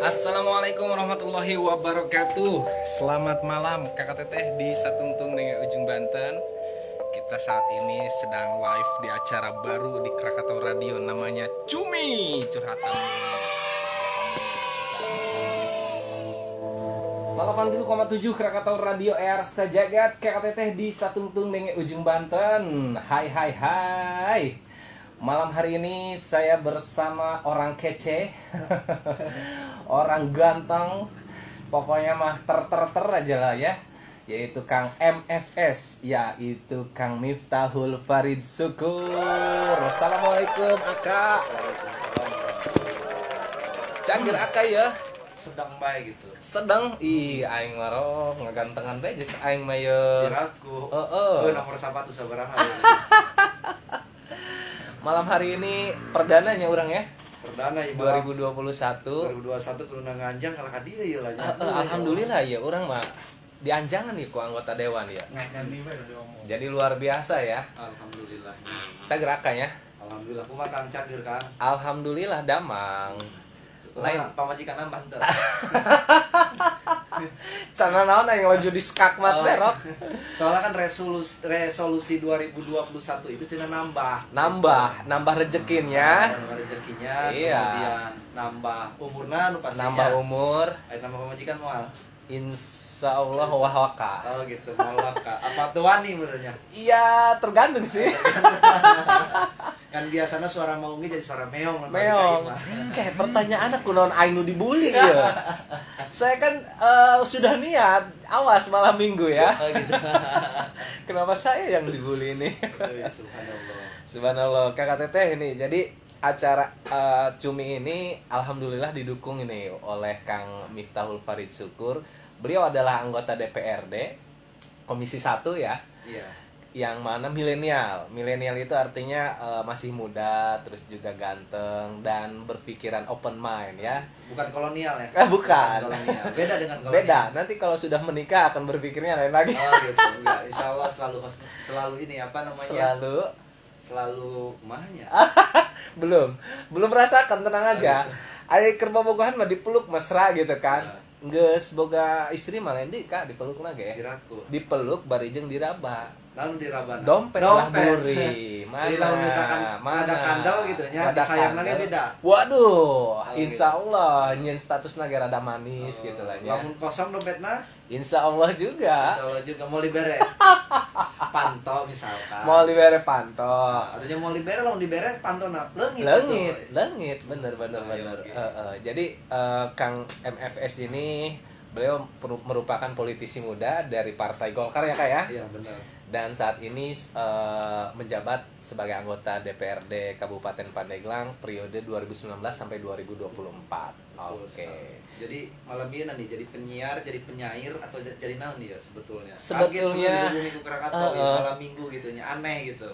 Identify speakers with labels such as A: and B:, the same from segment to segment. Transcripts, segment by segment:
A: Assalamualaikum warahmatullahi wabarakatuh. Selamat malam kakak teteh di Satungtung dengan Ujung Banten. Kita saat ini sedang live di acara baru di Krakatau Radio, namanya Cumi Curhatan. 87,7 Krakatau Radio Air Sejagat kakak teteh di Satungtung dengan Ujung Banten. Hai. Malam hari ini saya bersama orang kece, orang ganteng, pokoknya mah ter aja lah ya, yaitu Kang MFS, yaitu Kang Miftahul Farid Syukur. Assalamualaikum Aka. Canggir Aka ya.
B: Sedang baik gitu.
A: Sedang, aing maro ngagantengan bae jeung aing mah ye.
B: Biraku. Nomor sabatu sabaraha.
A: Malam hari ini perdananya orang ya.
B: Perdana ya
A: 2021
B: kudu nganjang kalah ka dieu ya lah.
A: Alhamdulillah ya orang mah dianjangan nih ku anggota dewan ya. Jadi luar biasa ya.
B: Alhamdulillah.
A: Cagerakan ya.
B: Alhamdulillah kumaha Kang Cagir Kang.
A: Alhamdulillah damang.
B: Lain pamajikan nambah teh.
A: Cana naon yang laju di skakmat berok.
B: Soalnya kan resolusi 2021 itu cenah
A: Nambah rezekinya.
B: Nambah rezekinya,
A: iya.
B: Kemudian nambah umurna nu pastinya.
A: Nambah umur.
B: Nambah pamajikan moal.
A: Insya Allah waka.
B: Oh gitu, waka. Apa tuh wani menurutnya?
A: Iya, tergantung sih.
B: Kan biasanya suara maungnya jadi suara meong.
A: Kayak pertanyaan aku non aing nu dibully ya. Saya kan sudah niat, awas malam minggu ya.
B: Oh gitu.
A: Kenapa saya yang dibully ini? Subhanallah. Kakak teteh ini. Jadi acara Cumi ini alhamdulillah didukung ini oleh Kang Miftahul Farid Syukur. Beliau adalah anggota DPRD Komisi 1 ya.
B: Iya.
A: Yang mana milenial. Milenial itu artinya masih muda, terus juga ganteng dan berpikiran open mind ya.
B: Bukan kolonial ya?
A: Bukan.
B: Kolonial. Beda dengan kolonial.
A: Beda. Nanti kalau sudah menikah akan berpikirnya lain lagi.
B: Oh gitu. Enggak, insya Allah selalu ini apa namanya? Selalu mahnya.
A: Belum merasakan, tenang aja. Aya keur bobogohan mah dipeluk mesra gitu kan. Geus boga istri mah lain di Kak dipeluk lage. Dipeluk bari jeung diraba.
B: Lalu dirabana.
A: Dompet lah buri.
B: Jadi kalau misalkan ada kandal gitu nya, disayang lagi beda.
A: Waduh, insya Allah nyen status nagara rada manis gitu lah ya.
B: Lamun kosong dompetna?
A: Insya Allah juga.
B: Insya Allah juga mau libere. Panto misalkan.
A: Mau libere panto.
B: Artinya mau libere lamun libere panto na
A: leungit, bener. Jadi Kang MFS ini beliau merupakan politisi muda dari Partai Golkar ya Kak ya?
B: Iya benar.
A: Dan saat ini menjabat sebagai anggota DPRD Kabupaten Pandeglang periode 2019 sampai 2024. Oke.
B: Jadi malam ini nanti jadi penyiar, jadi penyair atau jadi naon nih ya sebetulnya?
A: Sebetulnya
B: Minggu Krakatau ya, malam minggu gitu nya, aneh gitu.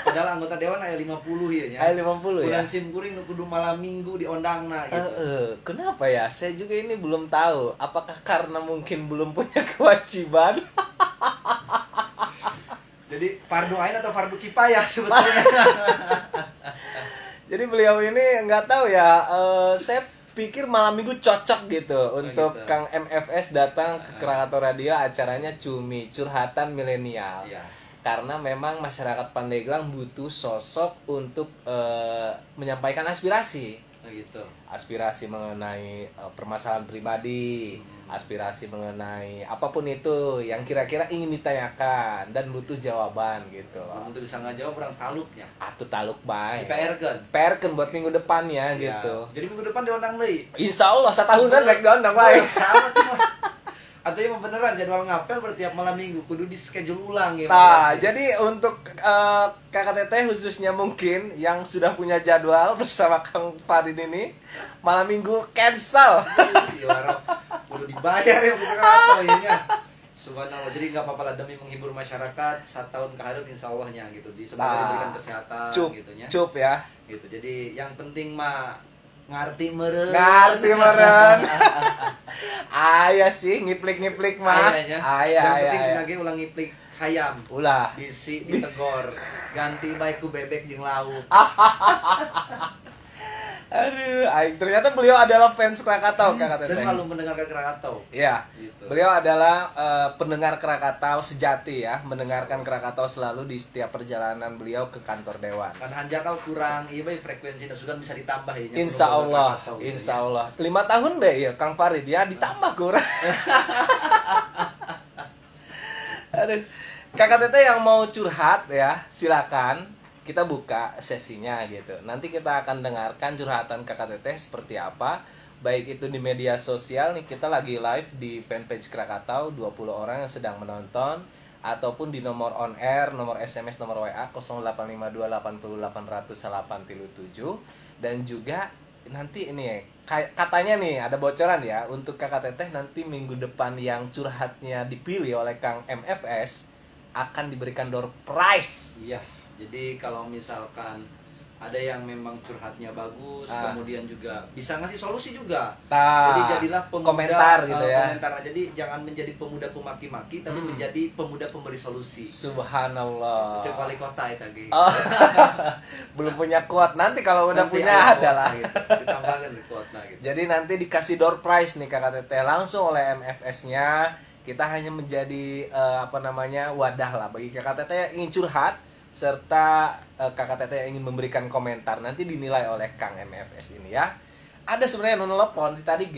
B: Padahal anggota dewan aya 50 ya nya.
A: Aya 50 ya.
B: Bulan simkuring nu kudu malam minggu diondangna gitu.
A: Kenapa ya? Saya juga ini belum tahu. Apakah karena mungkin belum punya kewajiban?
B: Jadi fardu ain atau fardu kifayah sebetulnya.
A: Jadi beliau ini nggak tahu ya. Saya pikir malam minggu cocok gitu untuk gitu. Kang MFS datang ke Krakatau Radio, acaranya Cumi Curhatan Milenial.
B: Iya.
A: Karena memang masyarakat Pandeglang butuh sosok untuk menyampaikan aspirasi.
B: Gitu.
A: Aspirasi mengenai permasalahan pribadi, aspirasi mengenai apapun itu yang kira-kira ingin ditanyakan dan butuh jawaban gitu loh.
B: Untuk bisa ngajawab orang taluknya.
A: Atuh taluk bae.
B: PR-keun
A: buat minggu depannya gitu.
B: Jadi minggu depan diundang deui.
A: Insyaallah satahunan rek diundang bae.
B: Atau yang beneran jadwal ngapel bertiap malam minggu kudu di schedule ulang ya.
A: Nah, jadi untuk kakak teteh khususnya mungkin yang sudah punya jadwal bersama Kang Farid ini malam minggu cancel.
B: Kudu dibayar ya bukan apa ya. Subhanallah. Jadi nggak apa-apa lah demi menghibur masyarakat 1 tahun ke hadap insyaallah-nya gitu. Semoga diberikan kesehatan gitu nya.
A: Cup ya.
B: Gitu. Jadi yang penting mah ngarti meren.
A: Aya sih ngiplik mah. Aya.
B: Yang penting lagi ulang ngiplik hayam.
A: Ulah.
B: Bisi ditegor. Ganti baik ku bebek jeung lauk.
A: Aduh, ternyata beliau adalah fans Krakatau, Kakak
B: Saya
A: Teteh.
B: selalu mendengarkan Krakatau.
A: Iya,
B: Gitu.
A: beliau adalah pendengar Krakatau sejati ya, mendengarkan Krakatau selalu di setiap perjalanan beliau ke kantor dewan.
B: Kan hanjakal kurang, iya baik frekuensinya sudah bisa ditambah ya.
A: Insya Allah, Insya Allah. 5 tahun deh ya, Kang Farid ya, ditambah kurang. Aduh, Kakak Teteh yang mau curhat ya, silakan. Kita buka sesinya gitu. Nanti kita akan dengarkan curhatan Kakak Teteh seperti apa. Baik itu di media sosial nih, kita lagi live di fanpage Krakatau, 20 orang yang sedang menonton, ataupun di nomor on air, nomor SMS, nomor WA 0852 80 800 837. Dan juga nanti ini katanya nih ada bocoran ya untuk Kakak Teteh nanti minggu depan yang curhatnya dipilih oleh Kang MFS akan diberikan door prize.
B: Iya. Jadi kalau misalkan ada yang memang curhatnya bagus, kemudian juga bisa ngasih solusi juga. Jadi jadilah pemuda,
A: komentar gitu ya.
B: Komentar. Jadi jangan menjadi pemuda pemaki-maki, tapi menjadi pemuda pemberi solusi.
A: Subhanallah.
B: Cek wali kota itu lagi.
A: Oh, belum punya quote. Nanti kalau udah
B: Nanti
A: punya adalah.
B: Gitu. Ditambahkan di quote gitu.
A: Jadi nanti dikasih door prize nih Kakak Teteh langsung oleh MFS-nya. Kita hanya menjadi wadah lah bagi Kakak Teteh yang ingin curhat, serta Kakak Teteh yang ingin memberikan komentar, nanti dinilai oleh Kang MFS ini ya. Ada sebenarnya nelpon tadi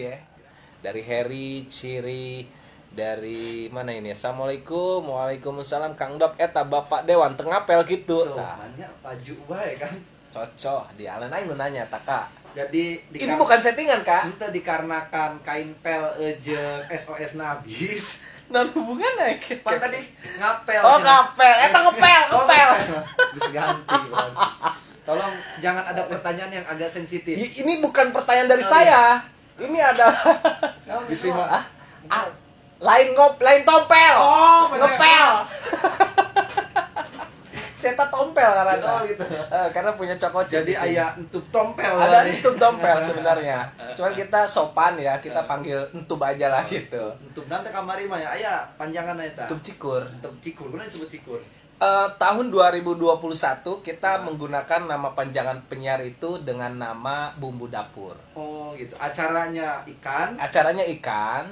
A: dari Heri Ciri, dari mana ini? Assalamualaikum. Waalaikumsalam Kang Dop, eta Bapak Dewan tengapel gitu.
B: Nanya paju bae kan.
A: Cocok di alen aing nanya taka.
B: Jadi
A: ini bukan settingan Kak.
B: Itu dikarenakan kain pel jeung SOS nabis.
A: Non hubungannya
B: Pan tadi ngapel.
A: Oh, ngapel. Eta ngepel.
B: Bisa ganti berarti. Tolong jangan ada pertanyaan yang agak sensitif.
A: Ini bukan pertanyaan dari saya. Ini adalah
B: Bisa
A: lain tompel.
B: Oh,
A: ngepel. Saya tompel karena
B: gitu.
A: Karena punya cokot.
B: Jadi ayah entub tompel.
A: Ada entub tompel sebenarnya. Cuman kita sopan ya, kita panggil entub aja lah gitu.
B: Entub nanti kamari mah ya, ayah panjangan eta.
A: Entub cikur.
B: Entub cikur, kuna disebut cikur.
A: Tahun 2021 kita menggunakan nama panjangan penyiar itu dengan nama Bumbu Dapur.
B: Oh gitu. Acaranya ikan.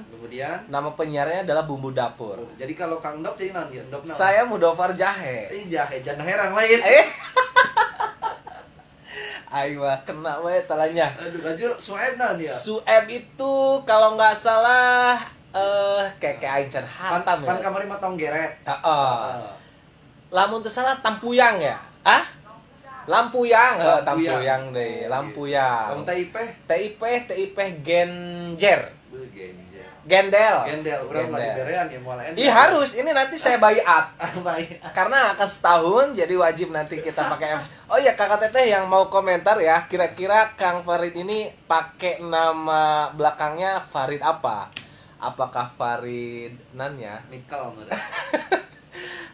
A: Kemudian nama penyiarnya adalah Bumbu Dapur.
B: Jadi kalau Kang Dop jadi non ya, Dop.
A: Saya Mudofar Jahe.
B: Jahe, jangan heran lain.
A: Ayo kena we talanya.
B: Aduh, kaju Sueb nan ya.
A: Sueb itu kalau nggak salah kayak aing can hatam ya.
B: Pan kamari mah tong geret.
A: Lamun teu salah Tampuyang ya? Lampuyang deh, Lampuyang.
B: Kamu
A: TIP Genjer. Gendel.
B: Urang lagi berean ya mulai.
A: Ih harus, ini nanti saya bayat. Karena akan setahun jadi wajib nanti kita pakai Oh iya Kakak Teteh yang mau komentar ya, kira-kira Kang Farid ini pakai nama belakangnya Farid apa? Apakah Farid Nanya?
B: Mikal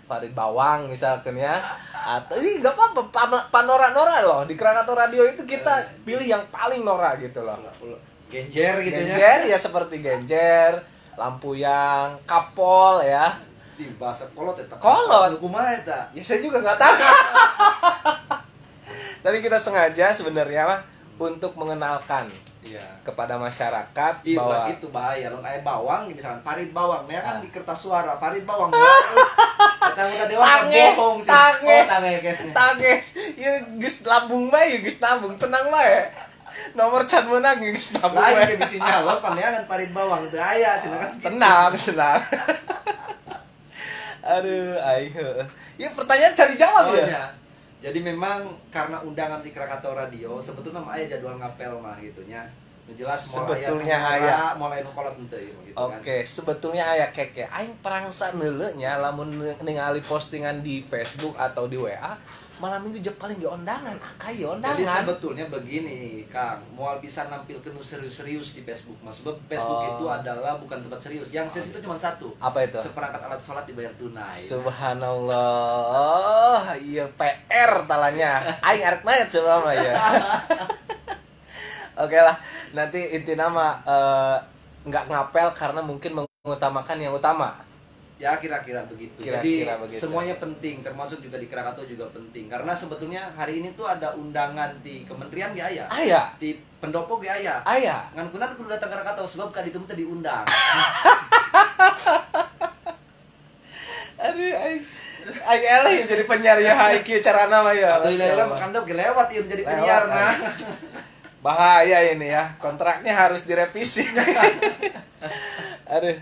A: Farid Bawang misalkan ya, atau ini nggak apa-apa panora-nora loh di Krakatau Radio itu kita pilih yang paling nora gitu loh.
B: Genjer gitu ya.
A: Genjer ya seperti Genjer, Lampuyang, Kapol ya.
B: Di bahasa kolot eta.
A: Kolot.
B: Kumaha eta?
A: Ya saya juga nggak tahu. Tapi kita sengaja sebenarnya mah untuk mengenalkan kepada masyarakat bahwa
B: itu bahaya loh kayak bawang misalkan Farid Bawang mereka kan di kertas suara Farid Bawang udah dewa bohong
A: tange ya geus lambung bae ya geus nabung tenang bae nomor can menang geus nabung bae
B: lain bisa nyalon pandangan Farid Bawang teu aya cenah kan
A: tenang aduh ayo ya pertanyaan cari jawab ya.
B: Jadi memang karena undangan di Krakatau Radio sebetulnya mah aya jadwal ngapel mah gitunya. Jelas
A: sebetulnya aya
B: mulai nu kolot henteu gitu kan.
A: Oke, sebetulnya aya keke aing perangsa neuleuh nya lamun ningali postingan di Facebook atau di WA malam minggu je paling undangan, akai undangan.
B: Jadi sebetulnya begini, Kang, moal bisa nampilkeun nu serius-serius di Facebook. Mas sebab Facebook itu adalah bukan tempat serius. Yang serius itu cuma satu.
A: Apa itu?
B: Seperangkat alat sholat dibayar tunai.
A: Subhanallah. Iya PR talanya. Aing arek mayat sebelum ya. Oke lah, nanti inti nama nggak ngapel karena mungkin mengutamakan yang utama.
B: Ya kira-kira begitu.
A: Kira-kira
B: Jadi
A: begitu.
B: semuanya penting, termasuk juga di Krakatau juga penting. Karena sebetulnya hari ini tuh ada undangan di kementerian gak ya?
A: Aya.
B: Di pendopo gak ya?
A: Aya.
B: Ngan kunan kudu datang ke Krakatau sebab kali itu diundang.
A: Aduh, aing eleh jadi penyiar ya iki carana mah ya.
B: Atau
A: Masya
B: dalam
A: Allah.
B: kandap lewat ieu jadi
A: Lewat,
B: penyiar nah.
A: Bahaya ini ya, kontraknya harus direvisi. Aduh.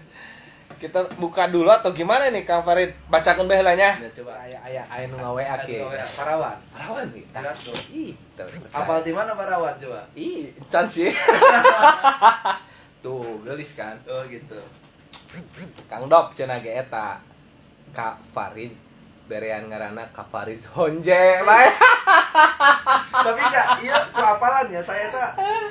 A: Kita buka dulu atau gimana nih Kang Farid? Bacakeun bae heulanya.
B: Ya coba.
A: Aya nu ngawe ake.
B: Parawan.
A: Parawan nih.
B: Berat tuh.
A: Ih,
B: Apal di mana Parawan coba?
A: Ih, can sih. Tuh, gelis kan.
B: Oh gitu.
A: Kang Dop cenah ge eta. Kak Farid berean ngaranna Kak Farid Honje bae.
B: Tapi enggak, iya apalannya saya tuh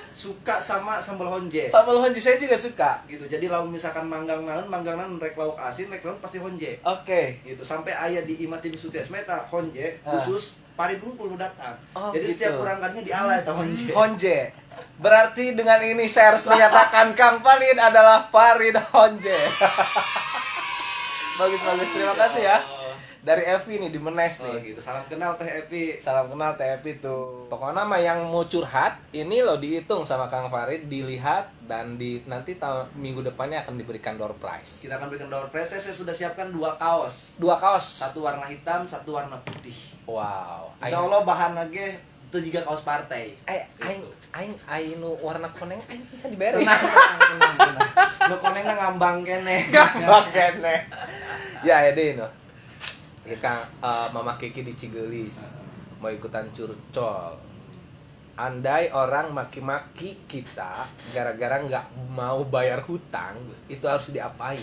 B: suka sama sambal honje.
A: Sambal honje saya juga suka.
B: Gitu. Jadi lamun misalkan manggang naon rek lauk asin, rek naon pasti honje.
A: Oke.
B: Gitu. Sampai aya di Imah Tim Suti Esmeta honje khusus Parid Bungkul nu datang.
A: Oh,
B: jadi
A: gitu.
B: setiap kurang kalinya diala eta honje.
A: Honje. Berarti dengan ini saya harus menyatakan Kang Farid adalah Farid Honje. Bagus. Terima kasih ya. Dari Evi nih di Menes
B: Oh,
A: nih.
B: gitu. Salam kenal Teh Epi.
A: Salam kenal Teh Evi tuh. Pokoknya mah yang mau curhat ini loh dihitung sama Kang Farid, dilihat dan nanti minggu depannya akan diberikan door prize.
B: Kita akan berikan door prize. Saya sudah siapkan 2 kaos.
A: 2 kaos.
B: Satu warna hitam, satu warna putih.
A: Wow.
B: Insya Allah bahan lagi itu juga kaos partai.
A: Aing nu warna koneng aing bisa diberi.
B: Tenang. Nu konengna ngambang kene.
A: Gampang kene. Ya deh no. Kang Mama Kiki di Cigelis mau ikutan curcol. Andai orang maki-maki kita gara-gara nggak mau bayar hutang, itu harus diapain?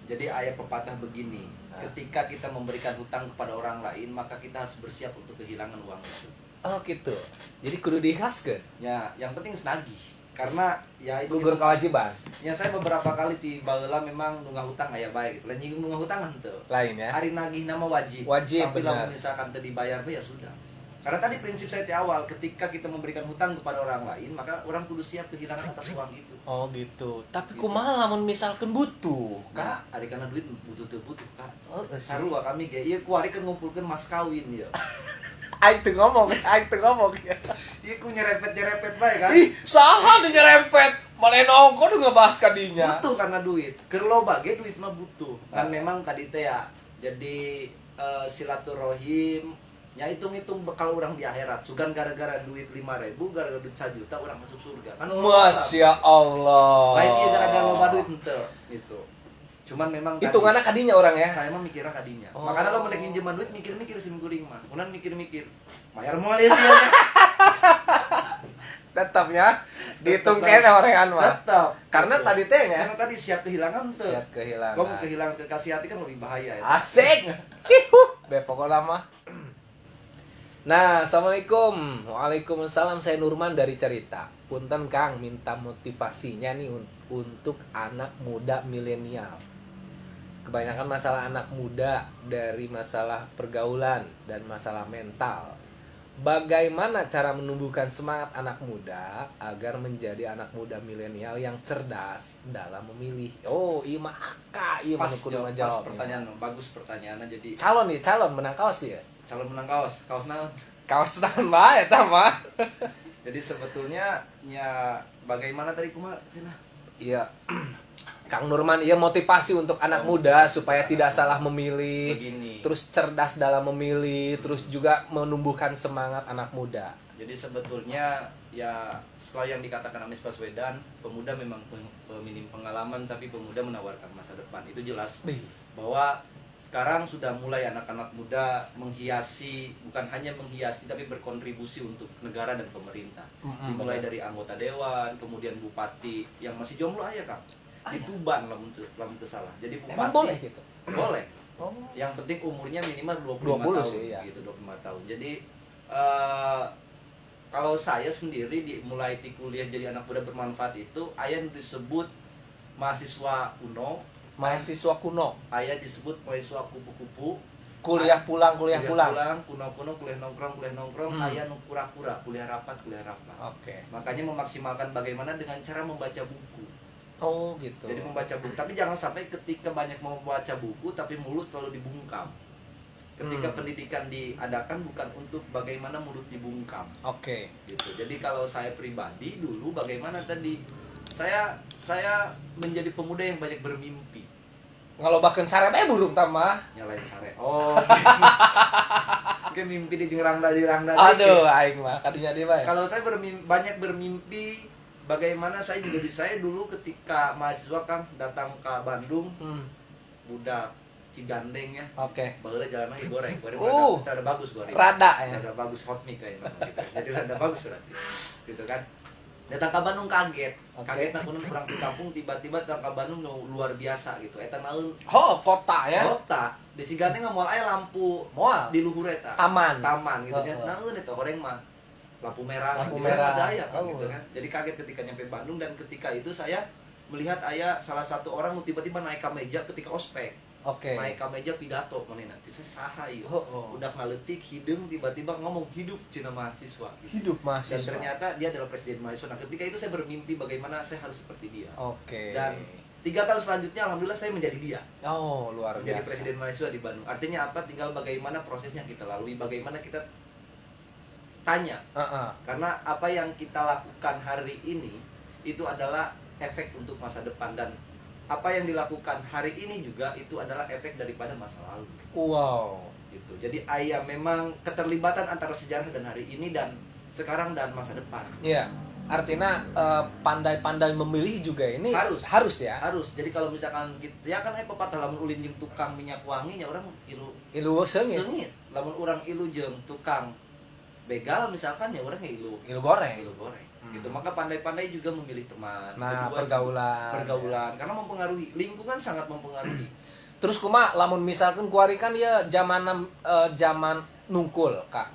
B: Jadi ayat pepatah begini, ketika kita memberikan hutang kepada orang lain, maka kita harus bersiap untuk kehilangan uang itu.
A: Oh gitu. Jadi kudu diikhlaskeun.
B: Ya, yang penting senagih. Karena ya itu
A: Gugur kewajiban.
B: Ya saya beberapa kali di baheula memang nunggah hutang aya bae gitu. Lain jeung nunggah hutang henteu.
A: Lain ya.
B: Hari nagih nama wajib.
A: Wajib,
B: tapi
A: benar.
B: lamun misalkan teu dibayar ya sudah. Karena tadi prinsip saya di awal, ketika kita memberikan hutang kepada orang lain, maka orang kudu siap kehilangan atas uang itu.
A: Oh gitu. Tapi kumaha lamun misalkan butuh,
B: Nah,
A: Kak?
B: ari kana duit butuh Kak.
A: Oh,
B: Sarua kami ge ieu ku ari keur ngumpulkeun mas kawin ya.
A: aing teu ngomong.
B: Ieu ku nyerepet bae kan.
A: Ih, saha nu nyerempet? Mana nongko ngebahas kadinya.
B: Butuh karena duit. Keur loba ge duit mah butuh. Kan memang tadi teh ya. Jadi silaturahim ya hitung-hitung bekal orang di akhirat. Sugan gara-gara duit 5.000, gara-gara duit 1 juta orang masuk surga. Kan
A: Masya Allah.
B: lain ieu gara-gara loba duit henteu gitu. Cuman memang
A: Hitungannya kadinya orang ya.
B: saya mah mikirnya kadinya.
A: Oh.
B: Makanya lo mendek pinjaman duit mikir-mikir sim kuring mah. Kunan mikir-mikir. Bayar moal ya semuanya.
A: Tetap ya. Dihitung kene orangan mah.
B: Tetap.
A: Karena tadi teh ya.
B: Karena tadi siap kehilangan tuh.
A: Siap kehilangan.
B: Kamu kehilangan kekasih hati kan lebih bahaya ya.
A: Asik. Be pokoknya mah. Nah, assalamualaikum. Waalaikumsalam. Saya Nurman dari Cerita. Punten Kang, minta motivasinya nih untuk anak muda milenial. Kebanyakan masalah anak muda dari masalah pergaulan dan masalah mental. Bagaimana cara menumbuhkan semangat anak muda agar menjadi anak muda milenial yang cerdas dalam memilih? Oh, iya mah aka, iya
B: Pas
A: mah kudu
B: jawab,
A: ngajawab.
B: pas pertanyaan, bagus pertanyaannya. Jadi
A: Calon menang kaos ya.
B: calon menang kaos naon.
A: Kaos naon bae eta mah.
B: Jadi sebetulnya ya bagaimana tadi kumaha cenah?
A: Iya. Kang Nurman, iya motivasi untuk anak muda supaya tidak salah memilih,
B: Begini.
A: terus cerdas dalam memilih, terus juga menumbuhkan semangat anak muda.
B: Jadi sebetulnya ya setelah yang dikatakan Anies Baswedan, pemuda memang peminim pengalaman tapi pemuda menawarkan masa depan. Itu jelas bahwa sekarang sudah mulai anak-anak muda menghiasi, bukan hanya menghiasi tapi berkontribusi untuk negara dan pemerintah. Dimulai dari anggota dewan, kemudian bupati yang masih jomblo aja Kang. Di Tuban lamun teu salah. Jadi bupati
A: Emang boleh gitu?
B: Boleh.
A: Oh.
B: Yang penting umurnya minimal 25
A: 20
B: tahun
A: sih, ya.
B: gitu, 25 tahun. Jadi kalau saya sendiri mulai di kuliah jadi anak muda bermanfaat itu aya disebut mahasiswa kuno,
A: Mahasiswa kuno,
B: aya disebut mahasiswa kupu-kupu,
A: kuliah pulang.
B: kuno kuliah nongkrong, aya nu kura-kura, kuliah rapat.
A: Oke.
B: Makanya memaksimalkan bagaimana dengan cara membaca buku.
A: Oh gitu.
B: Jadi membaca buku, tapi jangan sampai ketika banyak membaca buku tapi mulut selalu dibungkam. Ketika pendidikan diadakan bukan untuk bagaimana mulut dibungkam.
A: Oke.
B: Gitu. Jadi kalau saya pribadi dulu bagaimana tadi saya menjadi pemuda yang banyak bermimpi.
A: Kalau bahkan sarep burung tamah.
B: Nyalain sare. Oh. Oke, mimpi di jengrangda di rangda.
A: Aduh, aing mah kadinya dia bae.
B: Kalau saya banyak bermimpi bagaimana saya juga bisa. Saya dulu ketika mahasiswa kan datang ke Bandung. Budak Cigandeng ya.
A: Oke.
B: Bageula jalan lagi goreng rada bagus goreng.
A: Rada ya.
B: Rada bagus hot mic kayaknya gitu. Jadi rada bagus berarti. Gitu kan. Datang ke Bandung kaget. Kaget nah kunaon kurang di kampung tiba-tiba datang ke Bandung luar biasa gitu. Eta naon?
A: Oh, kota ya.
B: Kota. Di Cigandeng moal aya lampu
A: Moal
B: di luhur eta.
A: Taman
B: Gitu nya. Naon eta orang mah lampu merah ada aya gitu kan. Jadi kaget ketika nyampe Bandung dan ketika itu saya melihat aya salah satu orang tiba-tiba naik ke meja ketika ospek.
A: Oke.
B: Naik ke meja pidato manehna. Saya saha ieu.
A: Oh.
B: Udah ngaletik hidung tiba-tiba ngomong hidup cina mahasiswa. Gitu.
A: Hidup mahasiswa.
B: Dan ternyata dia adalah presiden mahasiswa. Nah, ketika itu saya bermimpi bagaimana saya harus seperti dia.
A: Oke.
B: Dan 3 tahun selanjutnya alhamdulillah saya menjadi dia.
A: Oh, luar biasa.
B: Menjadi presiden mahasiswa di Bandung. Artinya apa? Tinggal bagaimana prosesnya kita lalui, bagaimana kita tanya. Karena apa yang kita lakukan hari ini itu adalah efek untuk masa depan, dan apa yang dilakukan hari ini juga itu adalah efek daripada masa lalu.
A: Wow.
B: Gitu. Jadi memang keterlibatan antara sejarah dan hari ini dan sekarang dan masa depan.
A: Iya. Artinya pandai-pandai memilih juga ini harus ya.
B: Harus. Jadi kalau misalkan ya kan pepatah lamun ulin jeung tukang minyak wangi nya orang ilu seungit. Lamun orang ilu jeung tukang begal misalkan ya orang ilu goreng. Gitu. Maka pandai-pandai juga memilih teman.
A: Nah,
B: kedua, pergaulan karena mempengaruhi, lingkungan sangat mempengaruhi.
A: Terus kumaha lamun misalkan kuari kan ya zaman nungkul, Kak.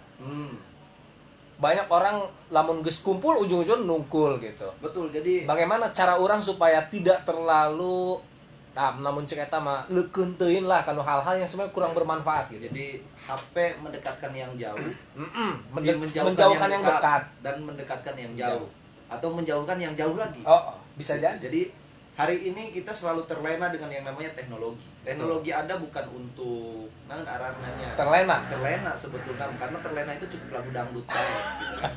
A: Banyak orang lamun geus kumpul ujung-ujung nungkul gitu.
B: Betul. Jadi
A: bagaimana cara orang supaya tidak terlalu namun cek eta mah leukeun teuing lah kana hal-hal yang sebenarnya kurang bermanfaat gitu.
B: Jadi HP mendekatkan yang jauh,
A: menjauhkan yang dekat
B: dan mendekatkan yang jauh, atau menjauhkan yang jauh lagi.
A: Bisa jadi.
B: Jadi hari ini kita selalu terlena dengan yang namanya teknologi. Teknologi ada bukan untuk arananya. Terlena sebetulnya, karena terlena itu cukup lagu dangdut gitu kan.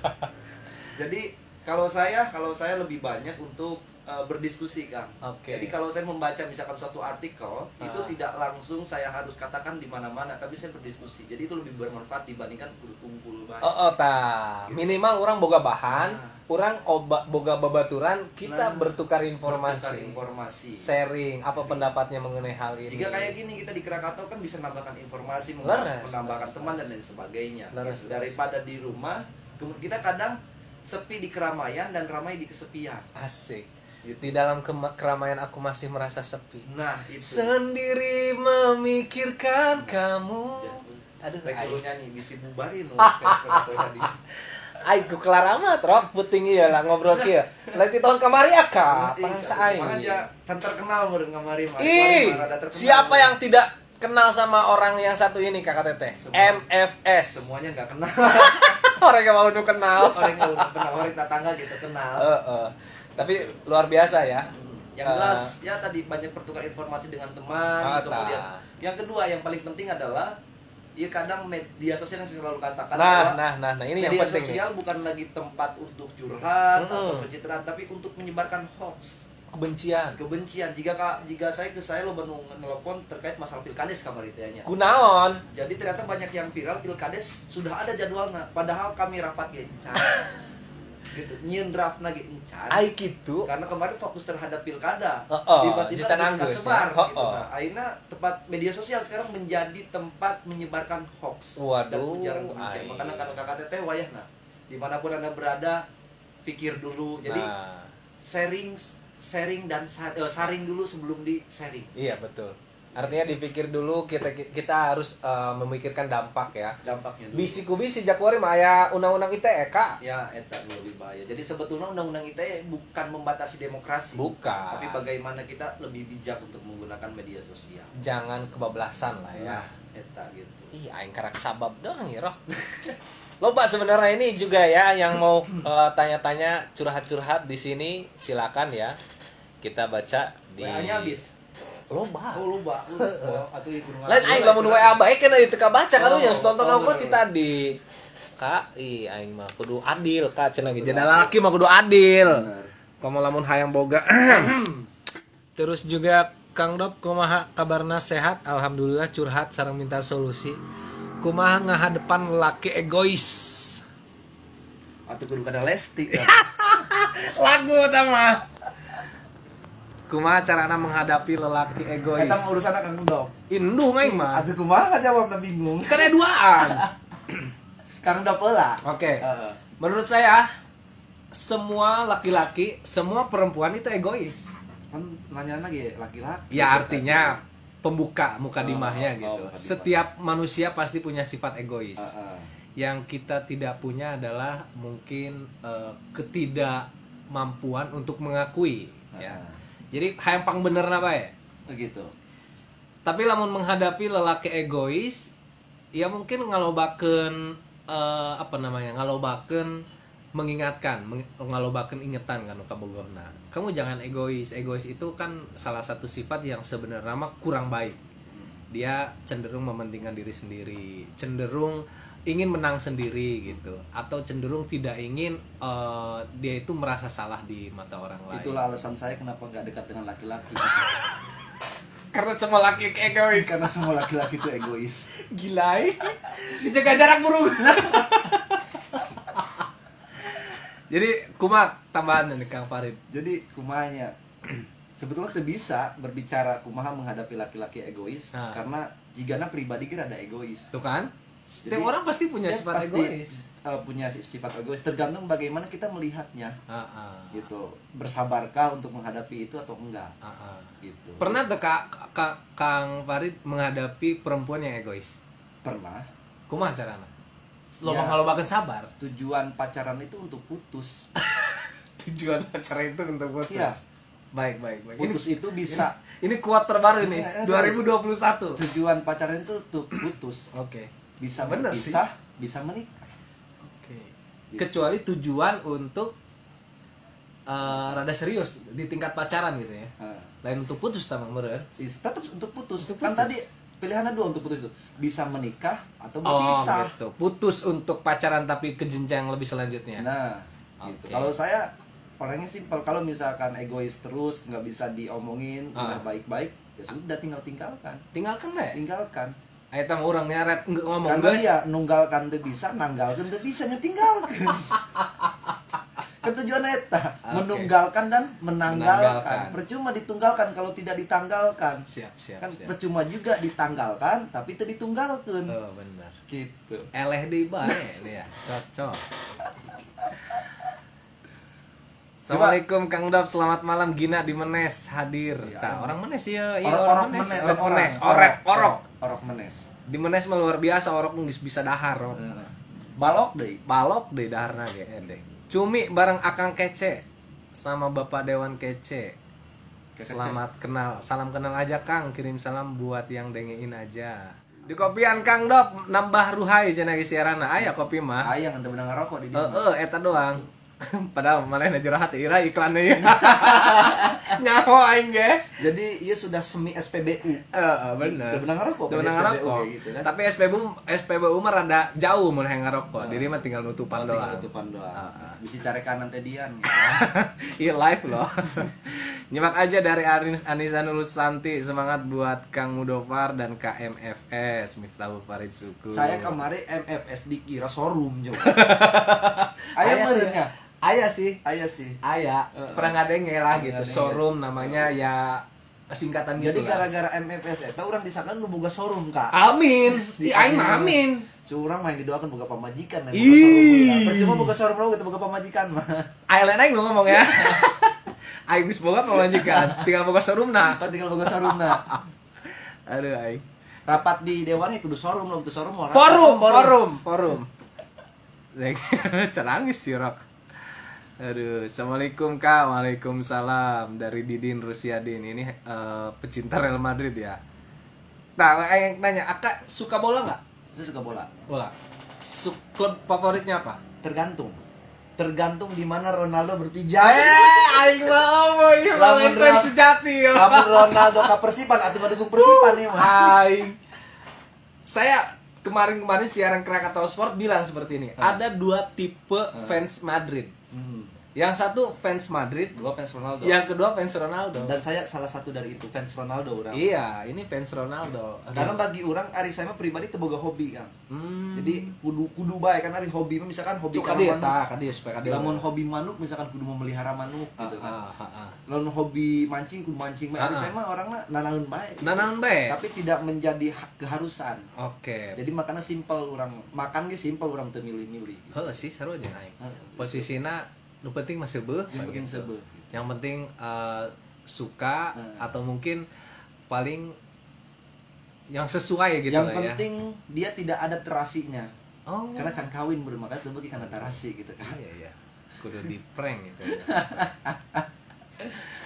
B: Jadi kalau saya lebih banyak untuk berdiskusi, Kang. Jadi kalau saya membaca misalkan suatu artikel itu tidak langsung saya harus katakan di mana-mana, tapi saya berdiskusi. Jadi itu lebih bermanfaat dibandingkan tungkul banyak.
A: Gitu. Minimal orang boga bahan, orang boga babaturan, kita bertukar informasi. Sharing apa pendapatnya mengenai hal ini.
B: Jika kayak gini kita di Krakatau kan bisa menambahkan informasi, menambahkan teman dan lain sebagainya. Daripada di rumah, kita kadang sepi di keramaian dan ramai di kesepian.
A: Asik. Di dalam keramaian aku masih merasa sepi.
B: Nah, itu.
A: Sendiri memikirkan kamu.
B: Aduh, aku nyanyi bisi bubarin
A: Aing kelar amat rok puting ieu lah ngobrol kieu. Lagi tahun kamari aka, pangsa aing.
B: Makanya can terkenal meureun kamari mah.
A: Siapa yang tidak kenal sama orang yang satu ini Kakak Teteh? MFS.
B: Semuanya enggak kenal.
A: Orang yang mau kenal.
B: Orang tetangga gitu kenal.
A: Tapi luar biasa ya.
B: Yang jelas ya tadi banyak bertukar informasi dengan teman. Kemudian yang kedua yang paling penting adalah ya kadang media sosial yang saya selalu katakan
A: nah ini yang penting.
B: Media sosial bukan lagi tempat untuk curhat atau pencitraan, tapi untuk menyebarkan hoax. Kebencian. Jika saya lo baru nelpon terkait masalah Pilkades kamari teh nya.
A: Kunaon?
B: Jadi ternyata banyak yang viral Pilkades sudah ada jadwalnya, padahal kami rapat encan. Gitu. Nyieun draftna ge encan.
A: Ai kitu.
B: Karena kemarin fokus terhadap pilkada.
A: Tiba-tiba
B: sebar gitu. Nah, akhirnya tempat media sosial sekarang menjadi tempat menyebarkan hoax dan ujaran kebencian. Makanya kalau Kakak Teteh wayahna dimanapun Anda berada, pikir dulu. Jadi sharing dan saring dulu sebelum di-sharing.
A: Iya, betul. Artinya dipikir dulu, kita harus memikirkan dampak ya.
B: Dampaknya dulu.
A: Bisi-kubisi jakwari mah aya undang-undang ITE, Kak.
B: Ya, eta lebih bahaya. Jadi sebetulnya undang-undang ITE bukan membatasi demokrasi.
A: Bukan.
B: Tapi bagaimana kita lebih bijak untuk menggunakan media sosial.
A: Jangan kebablasan lah ya.
B: Nah, eta gitu.
A: Ih, aing karak sabab doang ya, Roh. Loba sebenarnya ini juga ya yang mau tanya-tanya curhat-curhat di sini silakan ya. kita baca di
B: WA-nya habis.
A: loba.
B: Oh, lupa. Atuh gunung.
A: Lain aing lamun WA bae kana dieu teu baca kan yang nonton
B: oh,
A: aku ti tadi. Kak, aing mah kudu adil, Kak cenah ge. Jadi laki mah kudu adil. Kamu lamun hayang boga. Terus juga Kang Dop kumaha kabarna sehat? Alhamdulillah curhat sareng minta solusi. Kumaha ngahadepan lelaki egois?
B: Atuh kudu kada Lesti.
A: Lagu utama. Kumaha carana menghadapi lelaki egois?
B: Eta mah urusanna Kang Dop.
A: Induh aing mah.
B: Atuh kumaha jawabna bingung.
A: Kan ada duaan.
B: Kang Dop heula.
A: Oke. Menurut saya semua laki-laki, semua perempuan itu egois.
B: Kan nanya lagi laki-laki.
A: Ya artinya pembuka muka dimahnya gitu.
B: muka dimah.
A: Setiap manusia pasti punya sifat egois. Yang kita tidak punya adalah mungkin ketidakmampuan untuk mengakui ya. Jadi hayang pang bener apa ya?
B: Begitu.
A: Tapi lamun menghadapi lelaki egois ya mungkin ngalobakeun ngalobakeun mengingatkan, ngalobakeun ingetan kan ka bogohna. Kamu jangan egois. Egois itu kan salah satu sifat yang sebenarnya mah kurang baik. Dia cenderung mementingkan diri sendiri, cenderung ingin menang sendiri gitu, atau cenderung tidak ingin dia itu merasa salah di mata orang lain.
B: Itulah alasan saya kenapa nggak dekat dengan laki-laki.
A: Karena semua laki egois.
B: Karena semua laki-laki itu egois.
A: Gila, dijaga jarak burung. Jadi kumaha tambahan nih Kang Farid.
B: Jadi kumanya sebetulnya tuh bisa berbicara kumaha menghadapi laki-laki egois karena jigana pribadi kira ada egois.
A: Tuh kan? Setiap orang pasti punya sifat egois.
B: Punya sifat egois tergantung bagaimana kita melihatnya. Gitu. Bersabarkah untuk menghadapi itu atau enggak? Gitu.
A: Pernah tuh Kang Farid menghadapi perempuan yang egois?
B: Pernah.
A: Kumaha carana? Loba-lobakeun sabar.
B: Tujuan pacaran itu untuk putus.
A: Tujuan pacaran itu untuk putus.
B: Iya.
A: Baik.
B: Putus itu bisa.
A: Ini quote terbaru nih, 2021.
B: Tujuan pacaran itu untuk putus.
A: Oke.
B: Bisa
A: bener
B: berpisah,
A: sih.
B: bisa menikah.
A: Oke.
B: Gitu.
A: Kecuali tujuan untuk rada serius di tingkat pacaran gitu ya. Lain untuk putus tamang meureun.
B: Tetap untuk putus.
A: Untuk
B: Kan
A: putus.
B: tadi pilihannya dua untuk putus itu. Bisa menikah atau berpisah.
A: Gitu. Putus untuk pacaran tapi ke jenjang lebih selanjutnya.
B: Nah, gitu. Kalau saya orangnya simpel. Kalau misalkan egois terus nggak bisa diomongin, nggak baik-baik, ya sudah tinggalkan. Tinggalkan.
A: Ayo tang orang nyeret nggak ngomong
B: Karena
A: guys.
B: ya nunggalkan tuh bisa, nanggalkan tuh bisa tinggalkan. Ketujuan eta menunggalkan dan menanggalkan. Percuma ditunggalkan kalau tidak ditanggalkan.
A: Siap.
B: Kan percuma juga ditanggalkan tapi tidak ditunggalkan.
A: Oh benar.
B: Gitu.
A: Eleh di bae nih ya. Cocok. Assalamualaikum Kang Dop, selamat malam. Gina di Menes hadir. Orang Menes ya, orang Menes. Orok
B: Menes.
A: Di Menes mah luar biasa, orok geus bisa dahar.
B: Balok deh
A: daharna ge deh. Cumi bareng Akang Kece sama Bapak Dewan Kece. Selamat kenal. Salam kenal aja Kang, kirim salam buat yang dengerin aja. Di kopian Kang Dop nambah ruhai cenah ge siaranna. Aya kopi mah.
B: Aya nganteu beunang ngarokok di dieu.
A: Eta doang. Padahal malah najur hati ira iklannya ya. Nyaho aing ge.
B: Jadi ieu sudah semi SPBU.
A: Bener.
B: Teu beunang ngarokok.
A: Gitu, kan? Tapi SPBU mah rada jauh mun hayang ngarokok. Diri mah tinggal nutupan doang. Bisa cari kanan teh dian.
B: Ya.
A: Iya live loh. Nyimak aja dari Anissa Nursanti. Semangat buat Kang Mudofar dan KMFS Miftahul Farid Suku.
B: Saya kemarin MFS dikira showroom juga. Aya benernya.
A: Aya sih. Pernah ngadenge lah gitu. Showroom namanya ya singkatan gitu.
B: Jadi gara-gara MFS eta urang disangkan nu boga showroom, Kak.
A: Amin. Aing amin.
B: Curang main didoakan boga pamajikan.
A: Percuma
B: boga showroom lo kita boga pamajikan mah.
A: Ayeuna aing ngomong ya. Aing geus boga pamajikan, tinggal boga showroomna. Aduh aing.
B: Rapat di dewan kudu showroom lo, kudu showroom.
A: Forum. Celangis sih Rok. Aduh, assalamualaikum Kak. Waalaikumsalam dari Didin Rusiadin. Ini pecinta Real Madrid ya. Nah, yang nanya, Aka suka bola nggak?
B: Saya suka bola.
A: Klub favoritnya apa?
B: Tergantung. tergantung di mana Ronaldo berpijak.
A: Aing mau lawan fans sejati.
B: Lamun Ronaldo ke Persipan atau ngedukung Persipan nih mah.
A: Aing. Saya kemarin siaran Krakatau Sport bilang seperti ini. Ada 2 tipe fans Madrid. Yang satu fans Madrid,
B: 2 fans Ronaldo.
A: yang kedua fans Ronaldo.
B: Dan saya salah satu dari itu, fans Ronaldo orang.
A: Iya, ini fans Ronaldo.
B: Karena bagi orang ari saya mah pribadi teu boga hobi kan. Jadi kudu bae kan ari hobi mah misalkan hobi
A: Suka dia supaya dia.
B: Lamun hobi manuk misalkan kudu memelihara manuk gitu kan. Lamun hobi mancing kudu mancing bae. Ari saya mah orangna nanaeun bae.
A: Nanaeun bae.
B: Tapi tidak menjadi keharusan.
A: Oke.
B: Jadi makanya simpel orang makan ge simpel orang teu milih-milih.
A: Heuh sih seru aja aing. Posisina nu penting mah seubeuh. Yang penting suka atau mungkin paling yang sesuai gitu
B: yang
A: lah ya.
B: Yang penting dia tidak ada terasinya.
A: Oh.
B: Karena can kawin baru makanya teu beuki kana terasi gitu kan.
A: Iya. Kudu di prank gitu.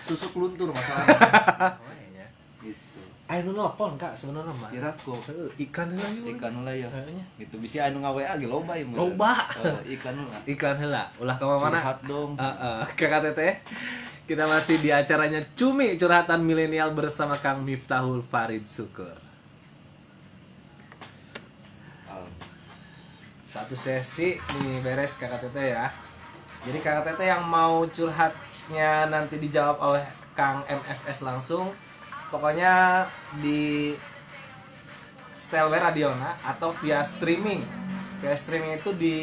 B: Susuk luntur masalahnya.
A: Oh iya.
B: Gitu.
A: Anu nelpon Kak sebenarnya mah.
B: Kira kok
A: Iklan heula yeuh.
B: iklan heula ya. Gitu bisa anu ngawe ge loba ieu.
A: Loba.
B: Iklan heula.
A: Iklan heula. Ulah ka mana?
B: Curhat dong.
A: Kakak Teteh. Kita masih di acaranya Cumi Curhatan Milenial bersama Kang Miftahul Farid Syukur. Satu sesi nih beres Kakak Teteh ya. Jadi Kakak Teteh yang mau curhatnya nanti dijawab oleh Kang MFS langsung. Pokoknya di Stelware Radiona atau via streaming. Via streaming itu di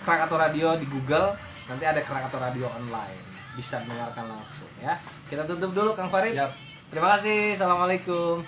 A: Krakatau Radio di Google. Nanti ada Krakatau Radio online. Bisa mendengarkan langsung ya. Kita tutup dulu Kang Farid.
B: Siap.
A: Terima kasih. Assalamualaikum.